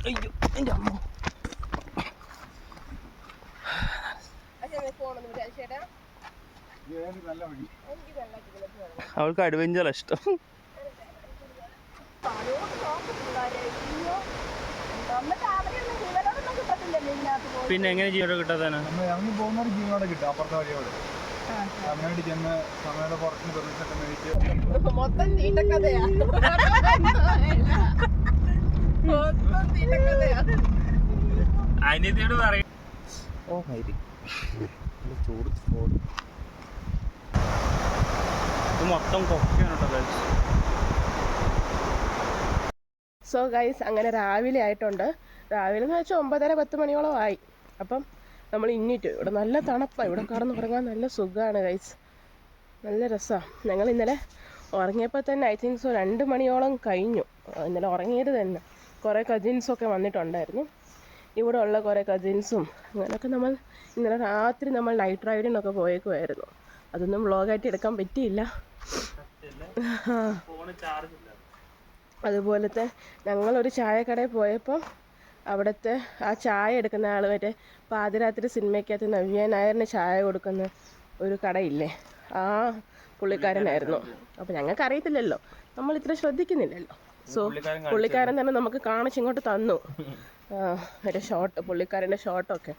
അയ്യോ എൻ്റെ അമ്മ. അവൾക്ക് അഡ്വഞ്ചർ ഇഷ്ടം. പിന്നെ എങ്ങനെ ജീവനോടെ കിട്ടാത്തന്നെ ഇറങ്ങി പോകുന്നവർ ജീവനോടെ കിട്ടും. അപ്പുറത്തെ വഴിയോട് അങ്ങോട്ട് ചെന്ന് സമയത്ത് പുറത്തിന് പെർമിഷനൊക്കെ മേടിച്ച് മൊത്തം തീട്ടക്കഥയാ. അനിയത്തിയോട് പറയും. ഓ മൈരി ചൂട് സ്പോട്ട്. ഇത് മൊത്തം കൊക്കയാണ് കേട്ടോ ഗൈസ്. സോ ഗൈസ് അങ്ങനെ രാവിലെ ആയിട്ടുണ്ട്. രാവിലെ എന്ന് വെച്ചാൽ 9:30-10 മണിയോളം ആയി. അപ്പം നമ്മൾ ഇന്നിട്ട് ഇവിടെ നല്ല തണുപ്പാണ്. ഇവിടെ കടന്ന് ഉറങ്ങാൻ നല്ല സുഖമാണ് ഗൈസ്. നല്ല രസമാണ്. ഞങ്ങൾ ഇന്നലെ ഉറങ്ങിയപ്പോൾ തന്നെ ഐ തിങ്ക് 2 മണിയോളം കഴിഞ്ഞു. ഇന്നലെ ഉറങ്ങിയത് തന്നെ. കുറേ കസിൻസൊക്കെ വന്നിട്ടുണ്ടായിരുന്നു. ഇവിടെ ഉള്ള കുറേ കസിൻസും അങ്ങനെയൊക്കെ നമ്മൾ ഇന്നലെ രാത്രി നമ്മൾ നൈറ്റ് റൈഡിനൊക്കെ പോയേക്കുമായിരുന്നു. അതൊന്നും വ്ളോഗായിട്ട് എടുക്കാൻ പറ്റിയില്ല. അതുപോലത്തെ ഞങ്ങളൊരു ചായക്കടയിൽ പോയപ്പോൾ അവിടുത്തെ ആ ചായ എടുക്കുന്ന ആൾ മറ്റേ പാതിരാത്രി സിനിമയ്ക്കകത്ത് നവ്യ നായറിന് ചായ കൊടുക്കുന്ന ഒരു കടയില്ലേ, ആ പുള്ളിക്കാരനായിരുന്നു. അപ്പോൾ ഞങ്ങൾക്ക് അറിയത്തില്ലല്ലോ, നമ്മൾ ഇത്ര ശ്രദ്ധിക്കുന്നില്ലല്ലോ. സോ പുള്ളിക്കാരൻ തന്നെ നമുക്ക് കാണിച്ചിങ്ങോട്ട് തന്നു മറ്റേ ഷോട്ട്, പുള്ളിക്കാരൻ്റെ ഷോട്ടൊക്കെ.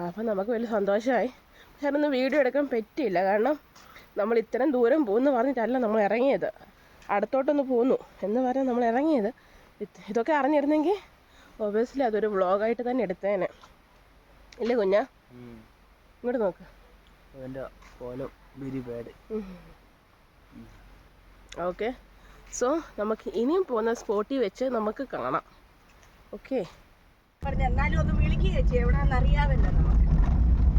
അപ്പോൾ നമുക്ക് വലിയ സന്തോഷമായി. പക്ഷെ അതൊന്നും വീഡിയോ എടുക്കാൻ പറ്റിയില്ല. കാരണം നമ്മൾ ഇത്രയും ദൂരം പോകുമെന്ന് പറഞ്ഞിട്ടല്ല നമ്മൾ ഇറങ്ങിയത്. അടുത്തോട്ടൊന്ന് പോന്നു എന്ന് പറഞ്ഞാൽ നമ്മൾ ഇറങ്ങിയത്. ഇതൊക്കെ അറിഞ്ഞിരുന്നെങ്കിൽ ഒബിയസ്ലി അതൊരു വ്ളോഗായിട്ട് തന്നെ എടുത്തേനെ. ഇല്ലേ കുഞ്ഞാ? ഇങ്ങോട്ട് നോക്ക്. ഓക്കെ, സോ നമുക്ക് ഇനിയും പോകുന്ന സ്പോട്ടിൽ വെച്ച് നമുക്ക് കാണാം. ഓക്കെ, എന്നാലും ഒന്ന് വിളിക്കുക ചേച്ചി, എവിടാന്നറിയാമല്ലോ നമുക്ക്.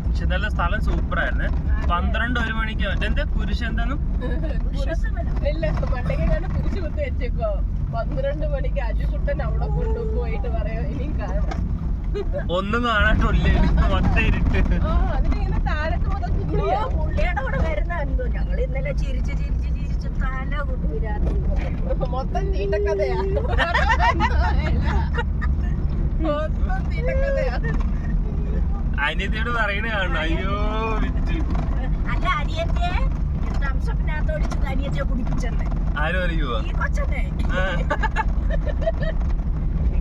പക്ഷെ നല്ല സ്ഥലം സൂപ്പറായിരുന്നു. 12-1 മണിക്ക് എന്താ കുരിശ് എന്താന്നും ഇല്ല, മണ്ടയ്ക്കാണ് കുരിശ് കുത്തി വെച്ചേക്കോ. 12 മണിക്ക് അജുകുട്ടൻ അവിടെ കൊണ്ടുപോയിട്ട് പറയാം ഇനിയും കാണാം. ഒന്നും കാണാനില്ലേ, മൊത്തം ഇരുട്ട്. അതിനിങ്ങനെ താഴത്ത് മൊത്തം പുള്ളിയുടെ കൂടെ വരുന്ന എന്തോ ഞങ്ങൾ ഇന്നലെ ചിരിച്ച് തല കുട്ടിരാത്രി മൊത്തം തീട്ടക്കഥയാ. മൊത്തം തീട്ടക്കഥയാ. അനിയത്തിയോട് പറയണ കാണണം. അയ്യോ വിറ്റ്. അല്ല അനിയത്തെ തംസപ്പിനകത്ത് ഒഴിച്ചത് അനിയത്തെ കുടിപ്പിച്ചല്ലേ? ആരും അറിയുവോ? ഈ കൊച്ചനെ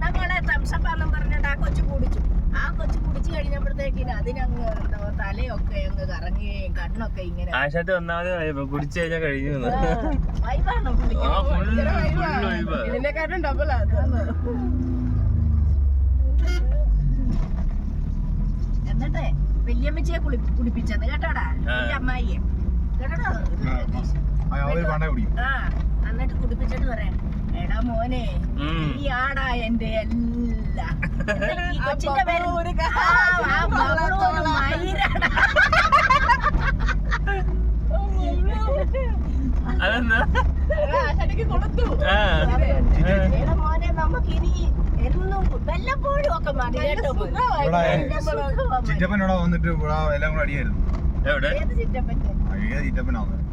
നമ്മളെ തംസപ്പാന്നും പറഞ്ഞിട്ട് ആ കൊച്ചു കുടിച്ചു. ആ കൊച്ചു കുടിച്ചു കഴിഞ്ഞപ്പോഴത്തേക്കിന് അതിനങ്ങ് എന്തോ തലയൊക്കെ അങ്ങ് കറങ്ങുകയും കണ്ണൊക്കെ ഇങ്ങനെ. ആശാത്തി ഒന്നാമത് കുടിച്ചു കഴിഞ്ഞാൽ കഴിഞ്ഞു. വൈബാണോ ഇതിനെക്കാട്ടും ഡബിളാ. എന്നിട്ട് വല്യമ്മച്ചിയെ കുടിപ്പിച്ചത് കേട്ടോടാ, എന്റെ അമ്മായിയെ കേട്ടോ. ആ എന്നിട്ട് കുടിപ്പിച്ചിട്ട് പറയാം, എടാ മോനെ ഈ ആടാ എന്റെ എല്ലാം. ഈ കൊച്ചിന്റെ പേര് എടാ മോനെ നമുക്കിനി എന്നും വല്ലപ്പോഴും ഒക്കെ മതി കേട്ടോ. ചിറ്റപ്പനോടെ വന്നിട്ട് എല്ലാം കൂടെ അടിയായിരുന്നു. ഏത് ചിറ്റപ്പന്റെ? ചിറ്റപ്പനാവുന്നത്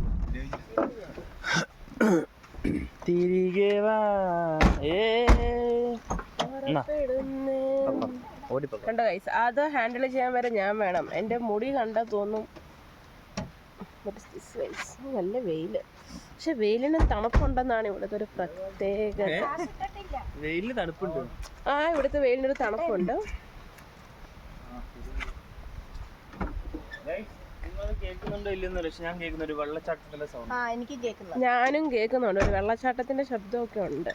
തിരികെ വാ. കണ്ടോ ഗൈസ്, അത് ഹാൻഡിൽ ചെയ്യാൻ വരെ ഞാൻ വേണം. എൻ്റെ മുടി കണ്ടാ തോന്നും. നല്ല വെയില്, പക്ഷെ വെയിലിന് തണുപ്പുണ്ടെന്നാണ് ഇവിടുത്തെ ഒരു പ്രത്യേകത. വെയിലിന് തണുപ്പുണ്ട്. ആ ഇവിടുത്തെ വെയിലിനൊരു തണുപ്പുണ്ട്. കേൾക്കുന്നുണ്ടോ ഇല്ലെന്നോ, പക്ഷെ ഞാൻ കേൾക്കുന്ന ഒരു വെള്ളച്ചാട്ടത്തിന്റെ സൗണ്ട്. എനിക്ക് കേൾക്കുന്നു. ഞാനും കേൾക്കുന്നുണ്ട്, ഒരു വെള്ളച്ചാട്ടത്തിന്റെ ശബ്ദമൊക്കെ ഉണ്ട്.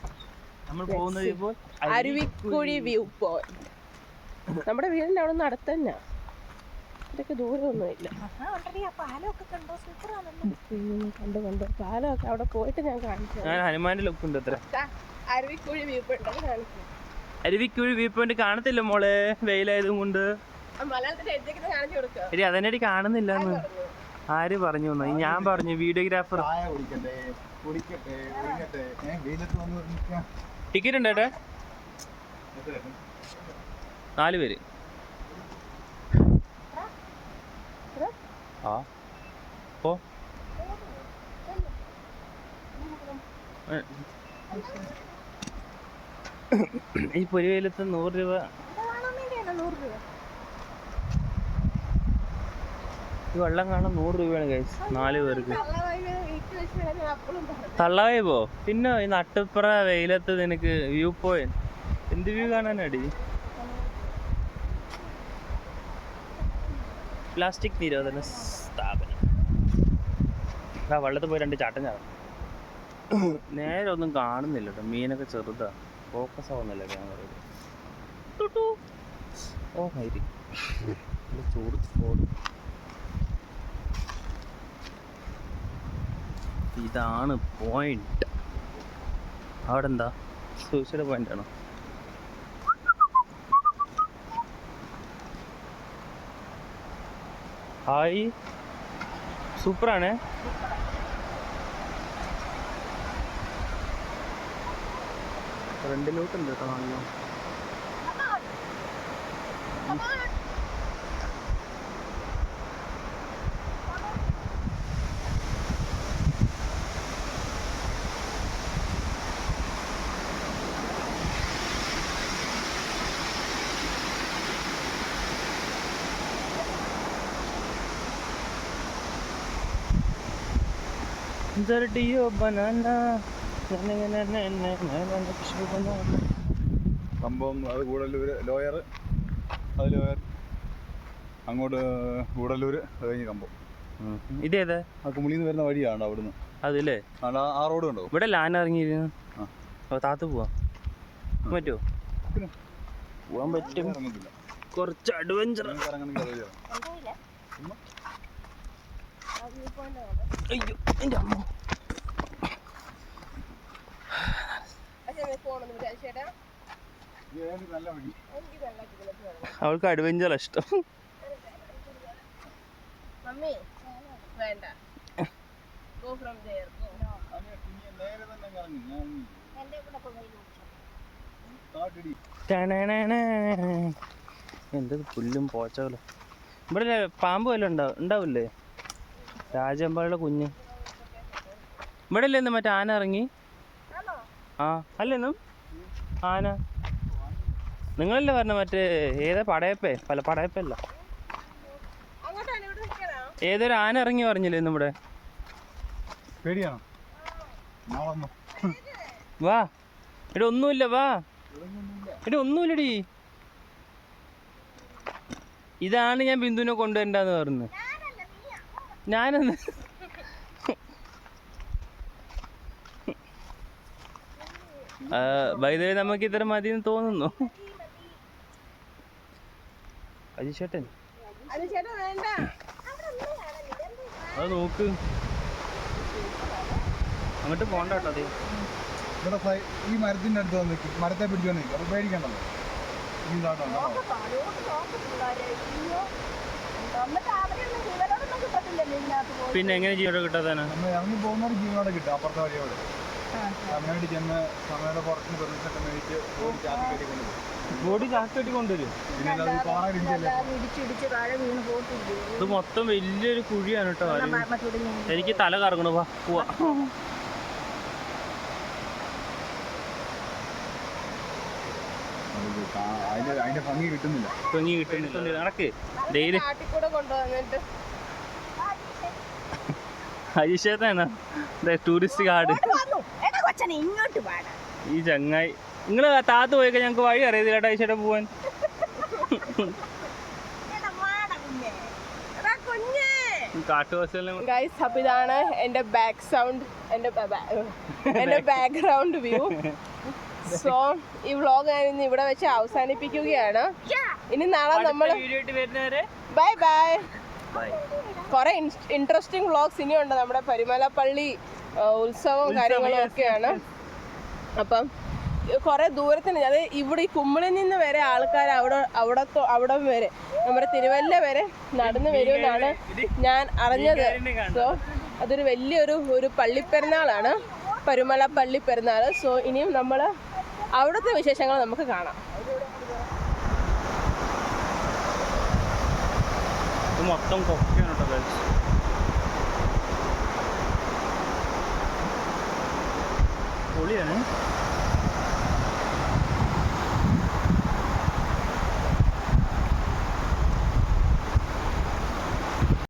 നമ്മൾ പോകുന്നത് ഇപ്പോൾ അരുവിക്കുഴി വ്യൂ പോയിന്റ്. നമ്മുടെ വീടിന്റെ അവിടെ നിന്ന് അടുത്ത് തന്നെ, ഇതൊക്കെ ദൂരമൊന്നുമില്ല. കണ്ടു പാലമൊക്കെ അവിടെ പോയിട്ട് ഞാൻ കാണിച്ചു. ഹനുമാന്റെ ലുക്ക് ഉണ്ട്. അത്ര അരുവിക്കുഴി വ്യൂ പോയിന്റ് കാണിച്ചു. അരുവിക്കുഴി വ്യൂ പോയിന്റ് കാണത്തില്ല മോളെ, വെയിലായതും കൊണ്ട്. മലയാളത്തിന്റെ എഴുതിയൊക്കെ കാണിച്ചു കൊടുക്കുക. എടി അതിനടി കാണുന്നില്ലെന്ന് ആര് പറഞ്ഞു? ഞാൻ പറഞ്ഞു വീഡിയോഗ്രാഫർ. ടിക്കറ്റ് ഉണ്ട് ഏട്ടാ? 4 പേര്. ആ ഓ ഈ പൊരിവെയിലത്ത് 100 രൂപ. ഈ വെള്ളം കാണാൻ 100 രൂപയാണ് ഗൈസ്, 4 പേർക്ക്. തള്ളായി പോ. പിന്നെ ഈ നട്ടുപ്ര വെയിലത്ത് നിനക്ക് വ്യൂ പോയിന്റ്, എന്ത് വ്യൂ കാണാനടി? പ്ലാസ്റ്റിക് നിരോധന സ്ഥാപനം. ആ വെള്ളത്തിൽ പോയി 2 ചാട്ടം ചാടും. നേരെ ഒന്നും കാണുന്നില്ല കേട്ടോ, മീനൊക്കെ ചെറുതാ, ഫോക്കസ് ആവുന്നില്ല ക്യാമറയിൽ. ഓ മൈരി ചൂട് സ്പോട്ട്. ഇതാണ് പോയിന്റ്. അവിടെ എന്താ സൂയിസൈഡ് പോയിന്റ് ആണോ? ഹായ്, സൂപ്പറാണേ. ഫ്രണ്ടിലോട്ടുണ്ട് കേട്ടോ നല്ല. Zardiyo banana. സംഭവം അത് കൂടല്ലൂര് ലോയർ, അത് ലോയർ, അങ്ങോട്ട് കൂടല്ലൂര്, അത് കഴിഞ്ഞ് കമ്പം. ഇതേതാ? ആ കുമിളിന്ന് വരുന്ന വഴിയാണ് അവിടുന്ന്. അതല്ലേ ആ റോഡ് ഉണ്ടോ? ഇവിടെ ലാൻ ഇറങ്ങിയിരുന്നു. താത്ത് പോവാം പറ്റുമോ? പോവാൻ പറ്റും. കുറച്ച് അഡ്വഞ്ചർ. അയ്യോ എൻ്റെ അമ്മ. അവൾക്ക് അഡ്വഞ്ചർ ഇഷ്ടം. എന്തത് പുല്ലും പോച്ചകളും. ഇവിടെ പാമ്പ് വല്ലതും ഉണ്ടാവില്ലേ? രാജമ്പാളുടെ കുഞ്ഞ് ഇവിടെ അല്ലേന്ന് മറ്റേ ആന ഇറങ്ങി. ആ അല്ലേന്നും ആന നിങ്ങളല്ലേ പറഞ്ഞ മറ്റേ ഏതാ പടയപ്പേ? പല പടയപ്പല്ല, ഏതൊരു ആന ഇറങ്ങി പറഞ്ഞില്ലേ ഇന്ന് ഇവിടെ? പേടിയാണോ? വാ ഇവിടെ ഒന്നുമില്ല, വാ ഇവിടെ ഒന്നുമില്ലടി. ഇതാണ് ഞാൻ ബിന്ദുവിനെ കൊണ്ടുവരണ്ടെന്ന് പറഞ്ഞു. ഞാനെന്ന് വൈദ്യുതി നമുക്ക് ഇത്ര മതിയെന്ന് തോന്നുന്നു. അജിച്ചേട്ടൻ അത് നോക്ക്, അങ്ങോട്ട് പോണ്ട കേട്ടോ. അതെ ഇവിടെ ഈ മരത്തിൻ്റെ അടുത്ത് വന്ന് മരത്തെ പിടിച്ചു വന്നിരിക്കും, അപ്പോൾ പേടിക്കണ്ടല്ലോ. പിന്നെ എങ്ങനെ ജീവനോടെ കിട്ടാതാണ്? നമ്മൾ ഇറങ്ങി പോകുന്നവർ ജീവനോടെ കിട്ടും. അപ്പുറത്തെ വഴിയോട് സമയമായിട്ട് ചെന്ന് സമയയുടെ പുറത്തിന് പെർമിഷനൊക്കെ മേടിച്ച് ബോഡി ചാക്കട്ടി കൊണ്ടുവരും. പിന്നെ അത് പാറയിടിച്ചല്ലേ. ഇത് മൊത്തം വലിയൊരു കുഴിയാണ് കേട്ടോ. എനിക്ക് തല കറങ്ങണു. പോവാ. അതിന്റെ ഭംഗി കിട്ടുന്നില്ല. ഭംഗി കിട്ടുന്നില്ല. നടക്ക് ഡെയിലി അജിഷേട്ടാണ് ടൂറിസ്റ്റ് കാർഡ്. ഈ ചങ്ങായി നിങ്ങള് താത്ത് പോയിക്കാൻ ഞങ്ങക്ക് വഴി അറിയത്തില്ല കേട്ടോ അജിഷേട്ടൻ പോവാൻ. കാട്ടുവാസികളും ഗൈസ്, അപ്പൊ ഇതാണ് എന്റെ ബാക്ക് സൗണ്ട്, എന്റെ ബാക്ക്ഗ്രൗണ്ട് വ്യൂ. സോ ഈ വ്ളോഗ് ഞാൻ ഇന്ന് ഇവിടെ വെച്ച് അവസാനിപ്പിക്കുകയാണ്. ഇനി നാളെ നമ്മൾ ബൈ ബൈ. കുറെ ഇൻട്രസ്റ്റിംഗ് വ്ളോഗ്സ് ഇനിയുണ്ട്. നമ്മുടെ പരുമലപ്പള്ളി ഉത്സവവും കാര്യങ്ങളും ഒക്കെയാണ്. അപ്പം കുറെ ദൂരത്തിന്, അത് ഇവിടെ ഈ കുമ്മിളിൽ നിന്ന് വരെ ആൾക്കാർ അവിടെ വരെ നമ്മുടെ തിരുവല്ല വരെ നടന്നു വരുമെന്നാണ് ഞാൻ അറിഞ്ഞത്. സോ അതൊരു വലിയൊരു പള്ളിപ്പെരുന്നാളാണ്, പരുമല പള്ളി പെരുന്നാൾ. സോ ഇനിയും നമ്മൾ അവിടുത്തെ വിശേഷങ്ങൾ നമുക്ക് കാണാം. മൊത്തം കൊക്കയാണ് കേട്ടോ. പൊളിയാണ്.